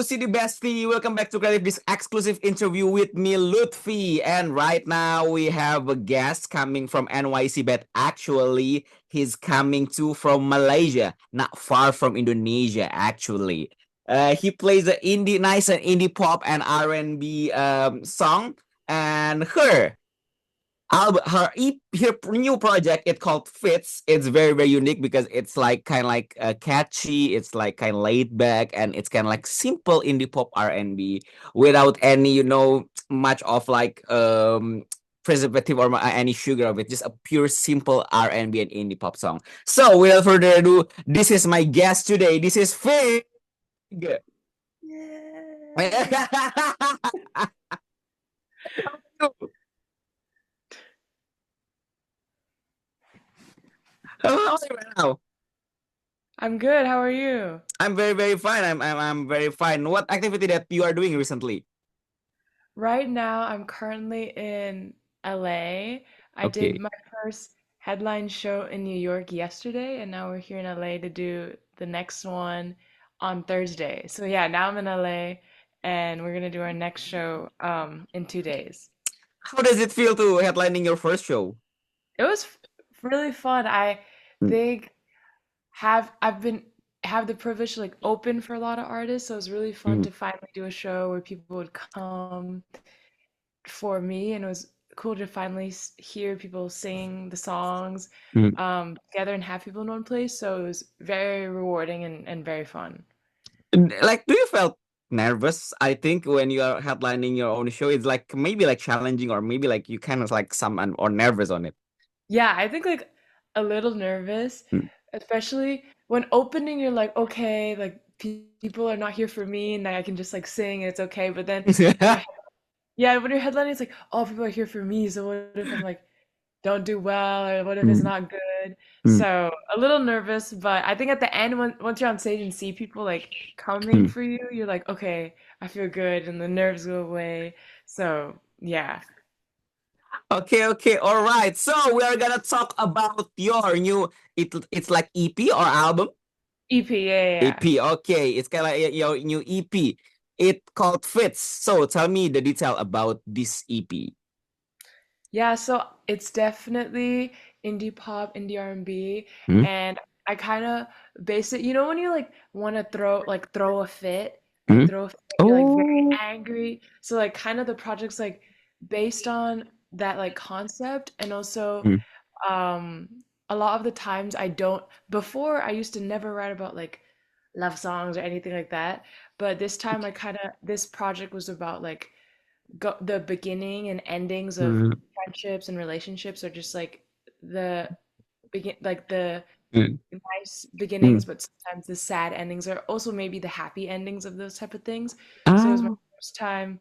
City Bestie. Welcome back to Creative Disc exclusive interview with me, Lutfi. And right now we have a guest coming from NYC, but actually he's coming to from Malaysia, not far from Indonesia, actually. He plays the indie, nice and indie pop and R&B song. And her new project, it's called Fits. It's very very unique because it's like kind of like catchy. It's like kind of laid back, and it's kind of like simple indie pop R&B without any much of like preservative or any sugar of it. Just a pure simple R&B and indie pop song. So without further ado, this is my guest today. This is Fig. How are you right now? I'm good. How are you? I'm very very fine. I'm very fine. What activity that you are doing recently? Right now, I'm currently in LA. I did Okay. my first headline show in New York yesterday, and now we're here in LA to do the next one on Thursday. So yeah, now I'm in LA, and we're gonna do our next show in 2 days. How does it feel to headlining your first show? It was really fun. I Mm, think I've been have the privilege to like open for a lot of artists, so it was really fun mm, to finally do a show where people would come for me, and it was cool to finally hear people sing the songs mm. together and have people in one place. So it was very rewarding and very fun. Like, do you felt nervous? I think when you are headlining your own show, it's like maybe like challenging, or maybe like you kind of like some or nervous on it. Yeah, I think like a little nervous, Mm. especially when opening, you're like, okay, like people are not here for me and I can just like sing and it's okay. But then when you're, yeah, when you're headlining, it's like, oh, people are here for me. So what if I'm like, don't do well, or what if it's Mm, not good? mm, So a little nervous, but I think at the end, once you're on stage and see people like coming mm. for you, you're like, okay, I feel good, and the nerves go away. So yeah, Okay, okay, all right. So we are gonna talk about your new it's like EP or album? EP, yeah, yeah, yeah. EP. Okay, it's kind of like your new EP. It called Fits. So tell me the detail about this EP. Yeah, so it's definitely indie pop, indie R&B, Hmm? and I kind of base it. You know when you like want to throw a fit, like Hmm? throw a fit, you're like very Oh. angry. So like kind of the project's like based on that like concept, and also Mm, um a lot of the times I don't. Before I used to never write about like love songs or anything like that, but this time I kind of this project was about like the beginning and endings of mm, friendships and relationships are just like the the mm, nice mm. beginnings, but sometimes the sad endings are also maybe the happy endings of those type of things. So it was my Ah. first time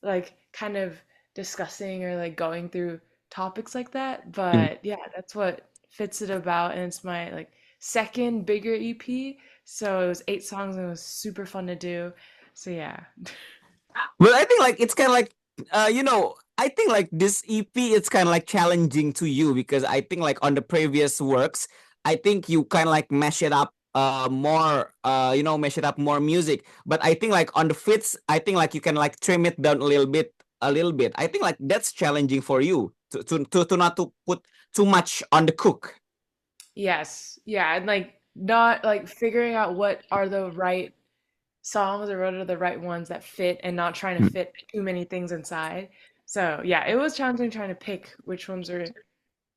like kind of discussing or like going through topics like that. Mm. But yeah, that's what Fits It about, and it's my like second bigger EP. So it was 8 songs and it was super fun to do. So yeah. Well, I think like it's kind of like I think like this EP it's kind of like challenging to you because I think like on the previous works, I think you kind of like mash it up more mash it up more music. But I think like on the fits, I think like you can like trim it down a little bit. I think like that's challenging for you to not to put too much on the cook. Yes. Yeah, and like not like figuring out what are the right songs or what are the right ones that fit and not trying to Mm. fit too many things inside. So, yeah, it was challenging trying to pick which ones are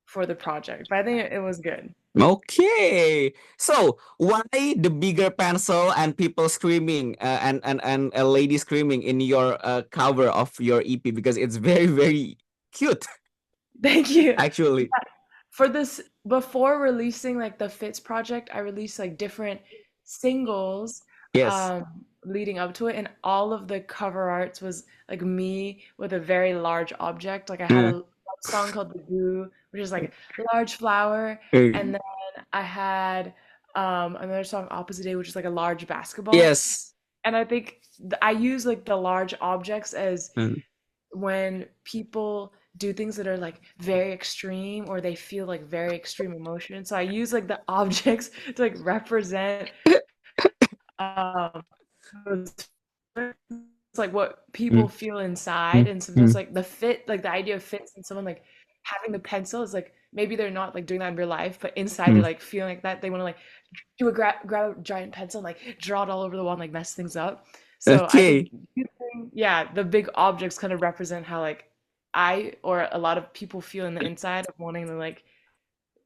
for the project, but I think it was good. Okay. So why the bigger pencil and people screaming and a lady screaming in your cover of your EP because it's very very cute Thank you. actually. For this, before releasing like the Fits project, I released like different singles Yes. leading up to it, and all of the cover arts was like me with a very large object. Like I had Uh, a song called "Lagu," which is like a large flower, and uh, then I had another song "Opposite Day," which is like a large basketball. yes. And I think I use like the large objects as Uh, when people do things that are like very extreme or they feel like very extreme emotion. So I use like the objects to like represent um those it's like what people mm, feel inside, mm, and so there's mm. like the fit, like the idea of fits, and someone like having the pencil is like maybe they're not like doing that in real life, but inside they're Mm. like feeling like that they want to like grab a giant pencil and like draw it all over the wall and like mess things up. So I think Okay. yeah, the big objects kind of represent how like I or a lot of people feel in the inside of wanting to like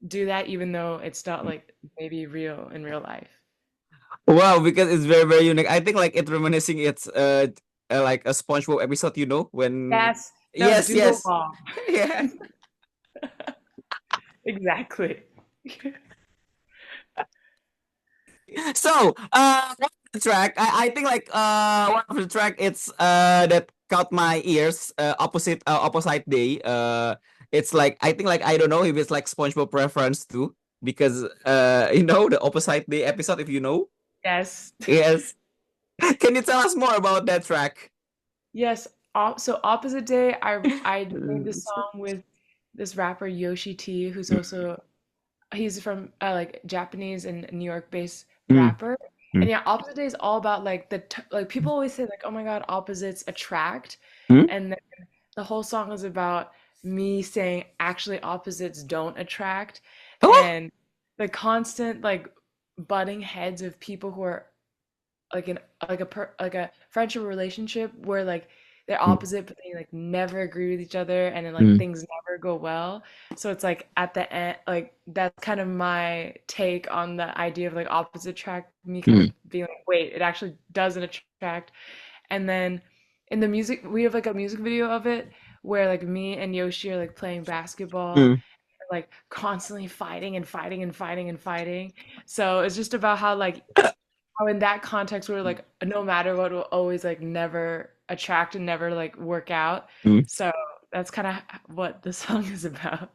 do that, even though it's not like maybe real in real life. Wow, because it's very, very unique. I think like it reminiscing it's like a SpongeBob episode, when Yes. No, yes, Doodle yes. Bomb. Yeah. Exactly. So, one of the track, I think like one of the track it's that caught my ears, opposite day. It's like I think like I don't know if it's like SpongeBob reference too, because the opposite day episode, if you know. Yes. Yes. Can you tell us more about that track? Yes. So Opposite Day, I made this song with this rapper Yoshi T, who's also he's from like Japanese and New York based Mm, rapper. And mm, yeah, Opposite Day is all about like like people always say like, oh my God, opposites attract. mm. And then the whole song is about me saying actually opposites don't attract, Oh. and the constant like butting heads of people who are like in like a friendship relationship where like they're Mm, opposite but they like never agree with each other, and then like mm, things never go well. So it's like at the end, like that's kind of my take on the idea of like opposite attract, me kind of mm, being like, wait, it actually doesn't attract. And then in the music, we have like a music video of it where like me and Yoshi are like playing basketball, mm. like constantly fighting and fighting and fighting and fighting. So it's just about how in that context we're like no matter what will always like never attract and never like work out. Mm. So that's kind of what the song is about.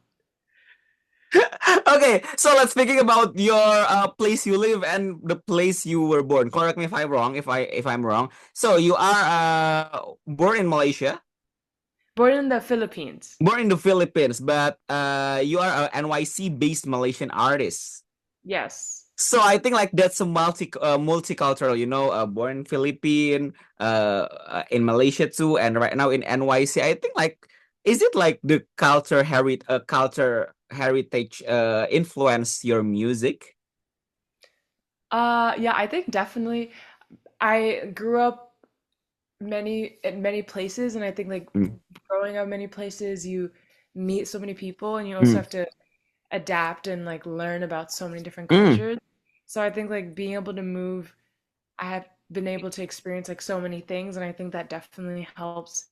Okay, so let's speaking about your place you live and the place you were born. Correct me if I'm wrong. If I'm wrong. So you are born in Malaysia, Born in the Philippines. born in the Philippines, but you are a NYC based Malaysian artist. Yes. So I think like that's a multicultural, born in Philippine, in Malaysia too, and right now in NYC. I think like is it like the culture heritage influence your music? Yeah, I think definitely I grew up many places, and I think like Mm, growing up many places you meet so many people, and you also mm, have to adapt and like learn about so many different mm, cultures. So I think like being able to move, I have been able to experience like so many things, and I think that definitely helps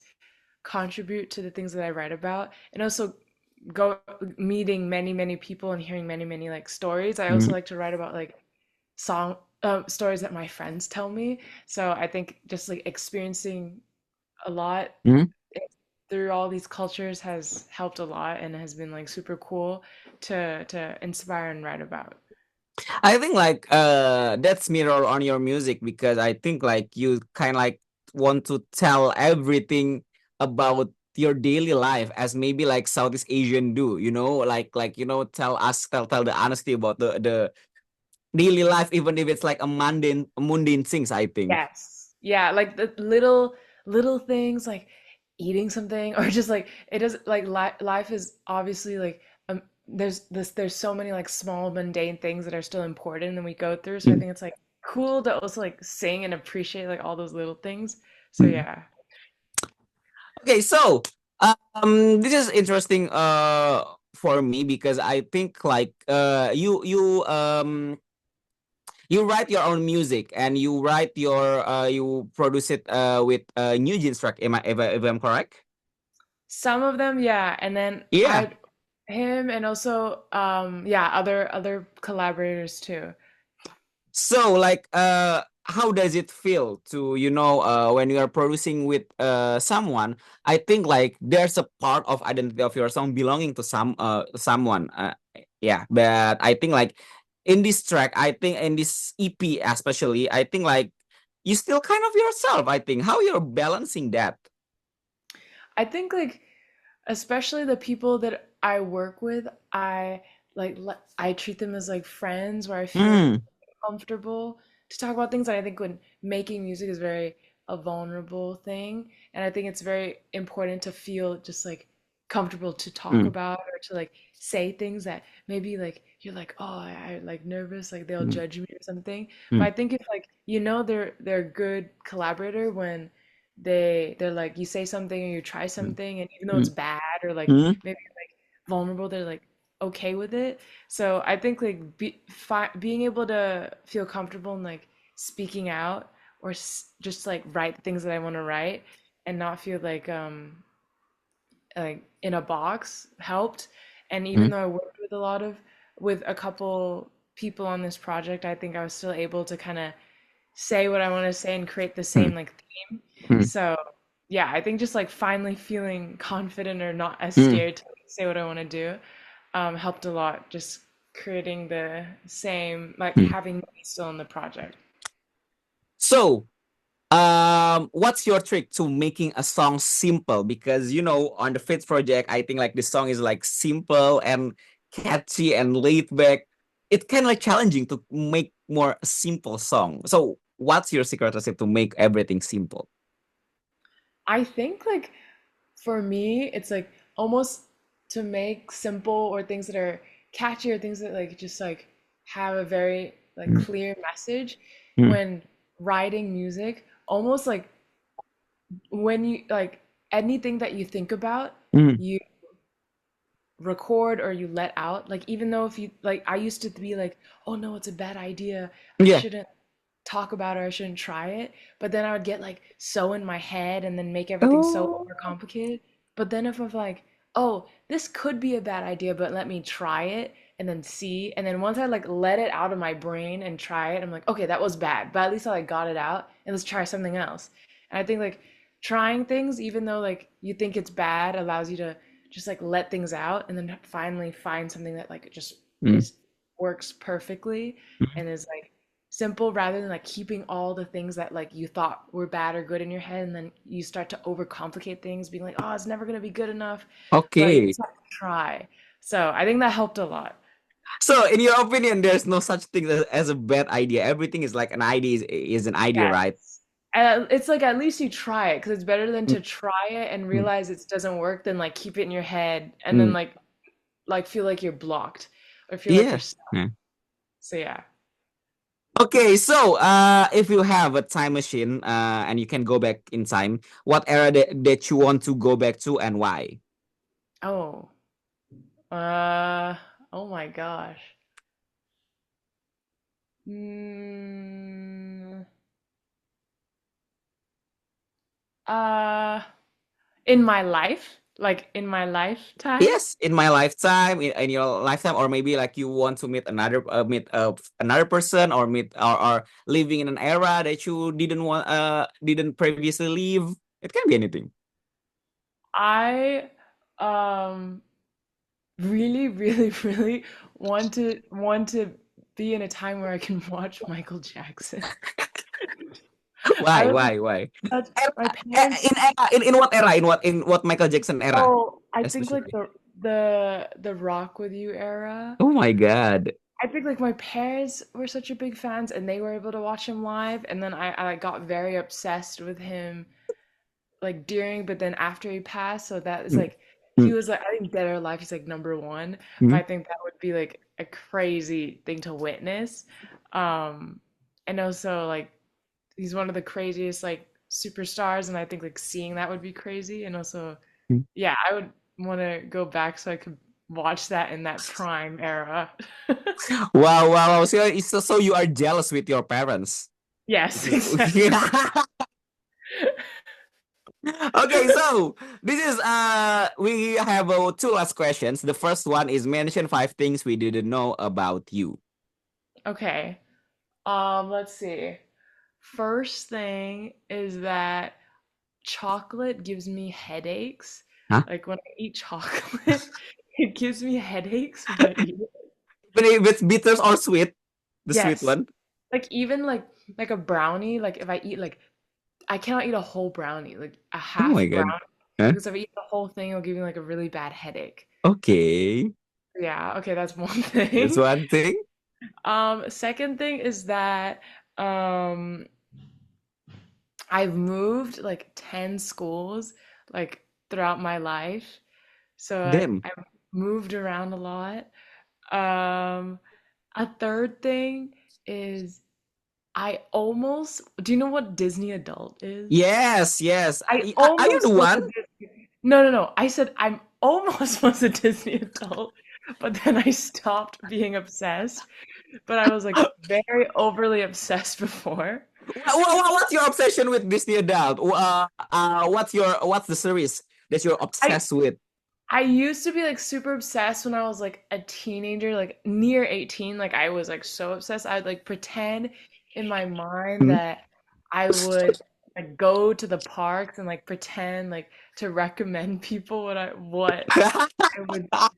contribute to the things that I write about. And also go meeting many people and hearing many like stories. I also mm, like to write about like song stories that my friends tell me. So I think just like experiencing a lot mm. through all these cultures has helped a lot and has been like super cool to inspire and write about. I think like that's mirror on your music because I think like you kind of like want to tell everything about your daily life as maybe like Southeast Asian do, tell the honesty about the daily life, even if it's like a mundane things, I think. Yes. Yeah, like the little things like eating something or just like it does like life is obviously like there's so many like small mundane things that are still important and we go through. So I Mm, think it's like cool to also like sing and appreciate like all those little things. So mm. yeah. Okay, so this is interesting for me because I think like you write your own music and you produce it with new jeans track. If I'm correct? Some of them, yeah. And then Yeah. I him and also yeah, other collaborators too. So like how does it feel to when you are producing with someone? I think like there's a part of identity of your song belonging to someone. Yeah, but I think like in this track, I think in this EP especially, I think like you still kind of yourself. I think how you're balancing that. I think like especially the people that I work with, I treat them as like friends where I feel Mm, comfortable to talk about things. And I think when making music is very a vulnerable thing, and I think it's very important to feel just like comfortable to talk mm, about or to like say things that maybe like you're like, oh, I like nervous, like they'll mm, judge me or something. But mm, I think if like they're a good collaborator when they're like you say something or you try mm, something, and even though it's mm, bad or like mm. maybe like vulnerable, they're like okay with it. So I think like being able to feel comfortable and like speaking out or just like write the things that I want to write and not feel like in a box helped. And even Mm, though I worked with with a couple people on this project, I think I was still able to kind of say what I want to say and create the mm, same like theme. mm, So yeah, I think just like finally feeling confident or not as mm, scared to like, say what I want to do helped a lot. Just creating the same, like mm. having me still in the project. So, what's your trick to making a song simple? Because on the Fits project, I think like the song is like simple and catchy and laid back. It's kind of like challenging to make more simple song. So, what's your secret recipe to make everything simple? I think like for me, it's like almost to make simple or things that are catchy or things that like just like have a very like Mm, clear message mm, when writing music, almost like when you like anything that you think about, mm. you record or you let out. Like even though if you like I used to be like, oh no, it's a bad idea. I Yeah. shouldn't talk about it or I shouldn't try it. But then I would get like so in my head and then make everything so Oh, overcomplicated. But then if I'm like, oh, this could be a bad idea, but let me try it and then see. And then once I like let it out of my brain and try it, I'm like, okay, that was bad, but at least I like got it out and let's try something else. And I think like trying things, even though like you think it's bad, allows you to just like let things out and then finally find something that like just mm, is works perfectly mm. and is like simple rather than like keeping all the things that like you thought were bad or good in your head and then you start to overcomplicate things being like oh it's never going to be good enough but you Okay. just have to try. So I think that helped a lot. So, in your opinion, there's no such thing as a bad idea. Everything is like an idea is an idea, Yes. right? It's like at least you try it because it's better than Mm, to try it and mm, realize it doesn't work than like keep it in your head and then mm. like feel like you're blocked or feel like you're Yeah. stuck. Yeah. So yeah. Okay, so if you have a time machine and you can go back in time, what era that you want to go back to and why? Oh. Uh. Oh my gosh. Mm, uh. In my life, like in my lifetime. Yes, in my lifetime, in your lifetime, or maybe like you want to meet another person, or or living in an era that you didn't previously live. It can be anything. I um really, really, really want to be in a time where I can watch Michael Jackson. I Why? would like Why? Why? touch my In parents. in what era? In what Michael Jackson era, Oh, I think like especially? the Rock with You era. Oh my God. I think like my parents were such a big fans and they were able to watch him live and then I like got very obsessed with him like during but then after he passed so that is Mm, like he mm, was like I think Dead or Alive he's like number one but mm, I think that would be like a crazy thing to witness um and also like he's one of the craziest like superstars and I think like seeing that would be crazy and also mm. yeah I would want to go back so I could watch that in that prime era. Wow, wow, wow. So you are jealous with your parents. Yes, This is exactly. okay. So this is we have two last questions. The first one is mention five things we didn't know about you. Okay. Let's see. First thing is that chocolate gives me headaches. Huh? Like when I eat chocolate, it gives me headaches when I eat it. Even if it's bitter or sweet, the sweet Yes. one. Like even like a brownie, like if I eat like I cannot eat a whole brownie, like a Oh my half God. brownie, Huh? because if I eat the whole thing, it'll give me like a really bad headache. Okay, Yeah, okay, that's one that's thing. one thing. Second thing is that um I've moved like 10 schools like throughout my life. So Damn. I've moved around a lot. Um, a third thing is do you know what Disney adult is? Yes, yes. I Are you the almost was a one? Disney. No, no, no. I said I'm almost was a Disney adult, but then I stopped being obsessed. But I was like very overly obsessed before. What's your obsession with Disney adult? What's the series that you're I obsessed with? I used to be like super obsessed when I was like a teenager, like near 18. Like I was like so obsessed. I'd like pretend in my mind Hmm? that I would like go to the parks and like pretend like to recommend people what I would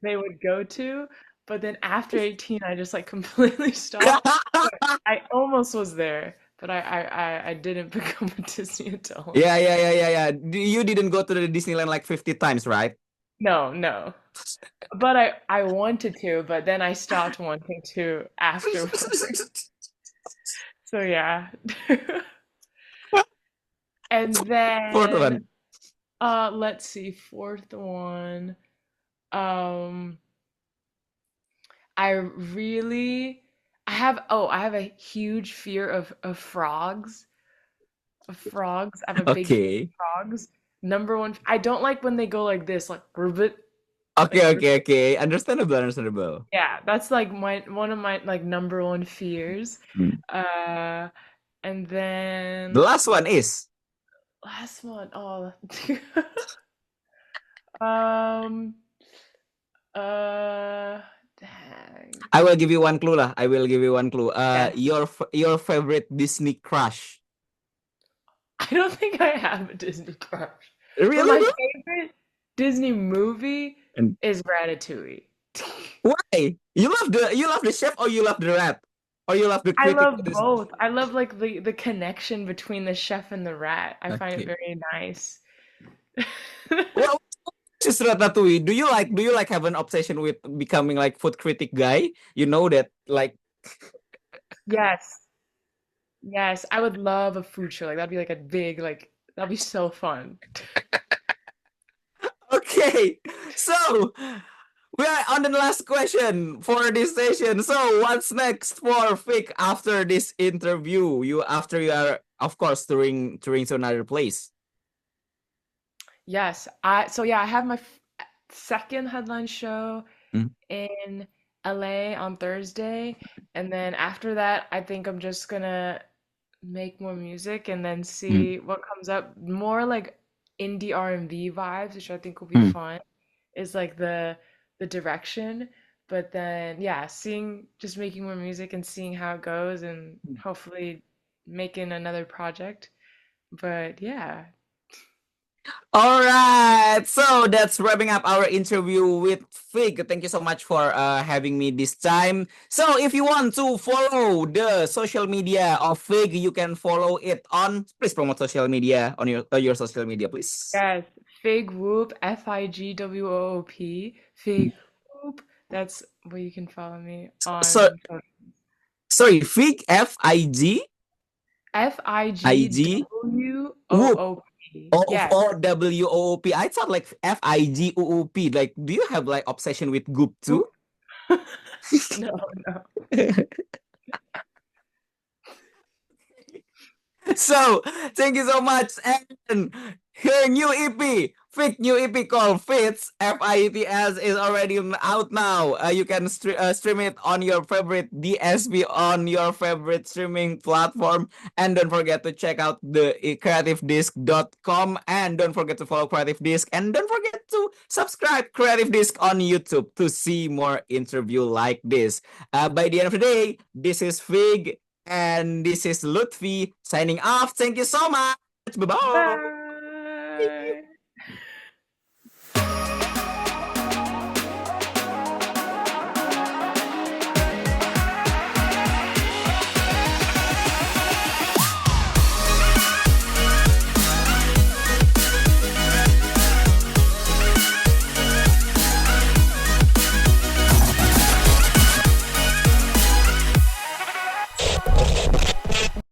they would go to. But then after 18, I just like completely stopped. But I almost was there, but I didn't become a Disney adult. Yeah. You didn't go to the Disneyland like 50 times, right? No, no. But I wanted to, but then I stopped wanting to afterward. So yeah. And Fourth then one. let's see, fourth one. Um I really I have a huge fear of frogs. Of frogs. I have a big fear Okay. of frogs. Number one, I don't like when they go like this, like ribbit, Okay, like okay, okay. Understandable, understandable. yeah, that's like my one of my like number one fears. Hmm. Uh, and The then last one is. last one, oh, um, uh, dang. I will give you one clue lah. I will give you one clue. Yes, Your favorite Disney crush. I don't think I have a Disney crush, but Really, my bro? favorite Disney movie And is Ratatouille. why? You love the chef or you love the rat? Or you love the I critic? love both. I love like the connection between the chef and the rat. I find it Okay. very nice. Well, just Ratatouille. Do you like have an obsession with becoming like food critic guy? You know that like Yes. Yes, I would love a food show. Like that'd be like a big like that'd be so fun. okay. So we are on the last question for this session. So what's next for Fik after this interview? After you are of course touring to another place. Yes, I so yeah, I have my second headline show Mm, in LA on Thursday, and then after that, I think I'm just gonna make more music and then mm, see what comes up. More like indie R&B vibes, which I think will be mm. fun. Is like the direction, but then yeah, seeing just making more music and seeing how it goes, and hopefully making another project. But yeah. All right. So that's wrapping up our interview with Fig. Thank you so much for having me this time. So if you want to follow the social media of Fig, you can follow it on. Please promote social media on your social media, please. Yes, Fig Whoop, FIGWOOP, Fig Whoop. That's where you can follow me So on sorry, Fig FIG IG Whoop. FIGWOOP. Yes. OOWOOP. I thought like FIGOOP. Like, do you have like obsession with Goop too? Whoop. No, no. So thank you so much. And her new EP, Fit new EP called Fits, FITS, is already out now. You can stream it on your favorite DSP on your favorite streaming platform. And don't forget to check out the creativedisc.com. And don't forget to follow Creative Disc. And don't forget to subscribe Creative Disc on YouTube to see more interview like this. By the end of the day, this is Fig. And this is Lutfi signing off. Thank you so much. Bye bye. Bye.